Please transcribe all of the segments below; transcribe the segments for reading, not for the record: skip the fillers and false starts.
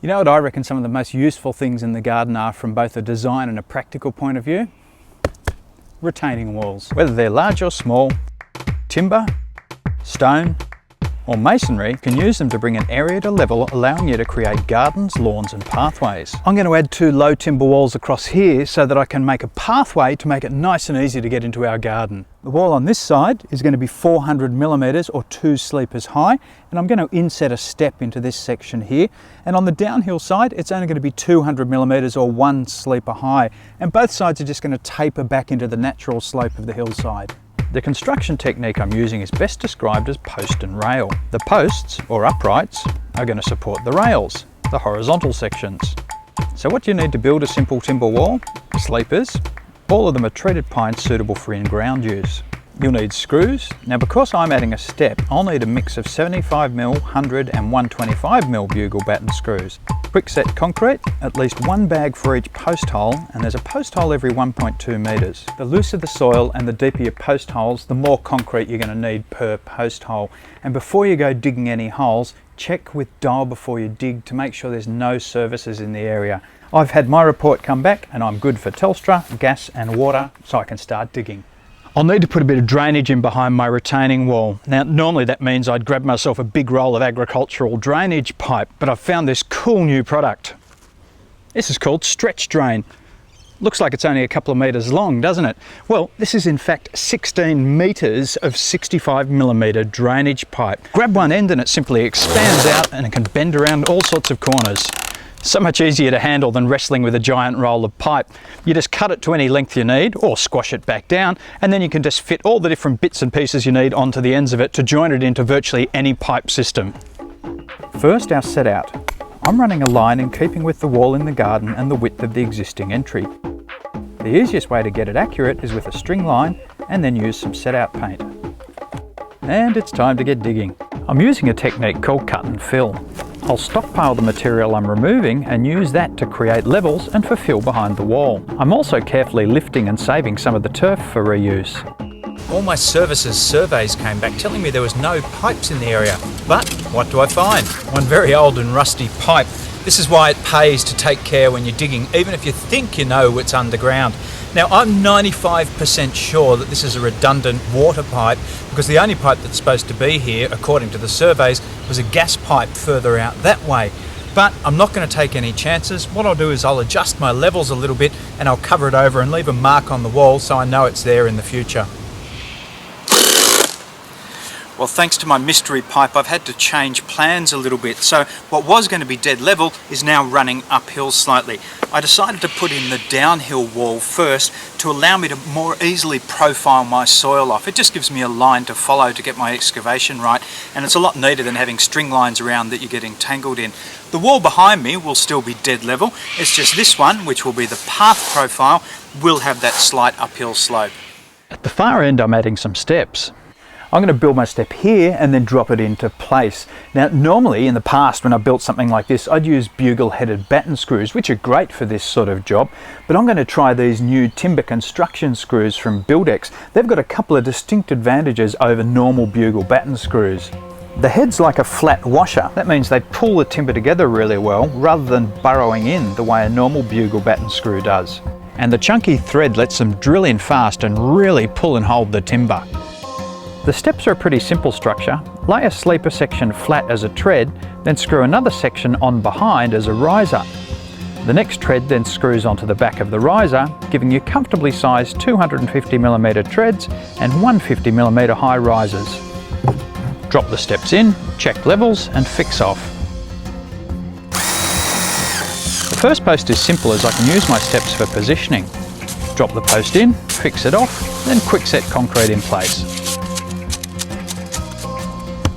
You know what I reckon some of the most useful things in the garden are from both a design and a practical point of view? Retaining walls. Whether they're large or small, timber, stone, or masonry, you can use them to bring an area to level, allowing you to create gardens, lawns and pathways. I'm going to add 2 low timber walls across here so that I can make a pathway to make it nice and easy to get into our garden. The wall on this side is going to be 400 millimeters or 2 sleepers high, and I'm going to inset a step into this section here. And on the downhill side, it's only going to be 200 millimeters or 1 sleeper high, and both sides are just going to taper back into the natural slope of the hillside. The construction technique I'm using is best described as post and rail. The posts, or uprights, are going to support the rails, the horizontal sections. So what do you need to build a simple timber wall? Sleepers. All of them are treated pine suitable for in-ground use. You'll need screws. Now because I'm adding a step, I'll need a mix of 75mm, 100 and 125mm bugle batten screws. Quickset concrete, at least 1 bag for each post hole, and there's a post hole every 1.2 metres. The looser the soil and the deeper your post holes, the more concrete you're going to need per post hole. And before you go digging any holes, check with dial before you dig to make sure there's no services in the area. I've had my report come back and I'm good for Telstra, gas and water, so I can start digging. I'll need to put a bit of drainage in behind my retaining wall. Now normally that means I'd grab myself a big roll of agricultural drainage pipe, but I've found this cool new product. This is called Stretch Drain. Looks like it's only a couple of metres long, doesn't it? Well, this is in fact 16 metres of 65mm drainage pipe. Grab one end and it simply expands out and it can bend around all sorts of corners. So much easier to handle than wrestling with a giant roll of pipe. You just cut it to any length you need or squash it back down, and then you can just fit all the different bits and pieces you need onto the ends of it to join it into virtually any pipe system. First, our set out. I'm running a line in keeping with the wall in the garden and the width of the existing entry. The easiest way to get it accurate is with a string line and then use some set out paint. And it's time to get digging. I'm using a technique called cut and fill. I'll stockpile the material I'm removing and use that to create levels and for fill behind the wall. I'm also carefully lifting and saving some of the turf for reuse. All my services surveys came back telling me there was no pipes in the area. But what do I find? One very old and rusty pipe. This is why it pays to take care when you're digging, even if you think you know what's underground. Now I'm 95% sure that this is a redundant water pipe, because the only pipe that's supposed to be here, according to the surveys, was a gas pipe further out that way. But I'm not going to take any chances. What I'll do is I'll adjust my levels a little bit and I'll cover it over and leave a mark on the wall so I know it's there in the future. Well, thanks to my mystery pipe, I've had to change plans a little bit. So what was going to be dead level is now running uphill slightly. I decided to put in the downhill wall first to allow me to more easily profile my soil off. It just gives me a line to follow to get my excavation right, and it's a lot neater than having string lines around that you're getting tangled in. The wall behind me will still be dead level. It's just this one, which will be the path profile, will have that slight uphill slope. At the far end, I'm adding some steps. I'm going to build my step here and then drop it into place. Now normally in the past when I built something like this, I'd use bugle headed batten screws, which are great for this sort of job, but I'm going to try these new timber construction screws from Buildex. They've got a couple of distinct advantages over normal bugle batten screws. The head's like a flat washer. That means they pull the timber together really well rather than burrowing in the way a normal bugle batten screw does. And the chunky thread lets them drill in fast and really pull and hold the timber. The steps are a pretty simple structure. Lay a sleeper section flat as a tread, then screw another section on behind as a riser. The next tread then screws onto the back of the riser, giving you comfortably sized 250mm treads and 150mm high risers. Drop the steps in, check levels and fix off. The first post is simple as I can use my steps for positioning. Drop the post in, fix it off, then quickset concrete in place.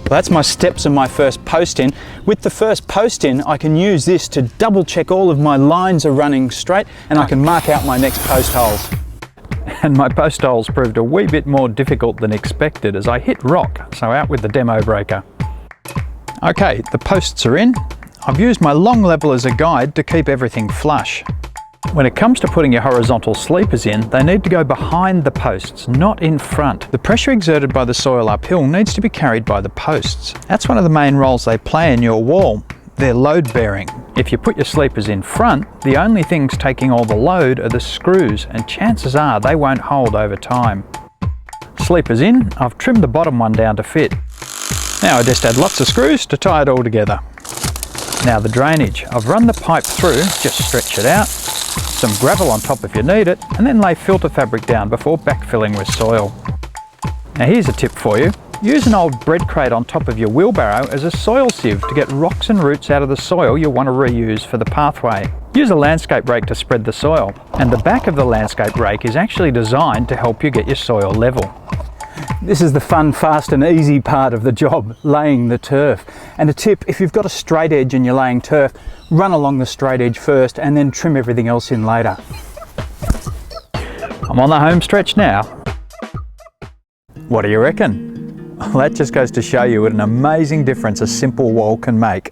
That's my steps and my first post in. With the first post in, I can use this to double check all of my lines are running straight, and I can mark out my next post holes. And my post holes proved a wee bit more difficult than expected as I hit rock, so out with the demo breaker. Okay, the posts are in. I've used my long level as a guide to keep everything flush. When it comes to putting your horizontal sleepers in, they need to go behind the posts, not in front. The pressure exerted by the soil uphill needs to be carried by the posts. That's one of the main roles they play in your wall. they're load bearing. If you put your sleepers in front, the only things taking all the load are the screws, and chances are they won't hold over time. Sleepers in, I've trimmed the bottom one down to fit. Now I just add lots of screws to tie it all together. Now the drainage, I've run the pipe through, just stretch it out, some gravel on top if you need it, and then lay filter fabric down before backfilling with soil. Now here's a tip for you. Use an old bread crate on top of your wheelbarrow as a soil sieve to get rocks and roots out of the soil you'll want to reuse for the pathway. Use a landscape rake to spread the soil, and the back of the landscape rake is actually designed to help you get your soil level. This is the fun, fast and easy part of the job, laying the turf. And a tip, if you've got a straight edge and you're laying turf, run along the straight edge first and then trim everything else in later. I'm on the home stretch now. What do you reckon? Well, that just goes to show you what an amazing difference a simple wall can make.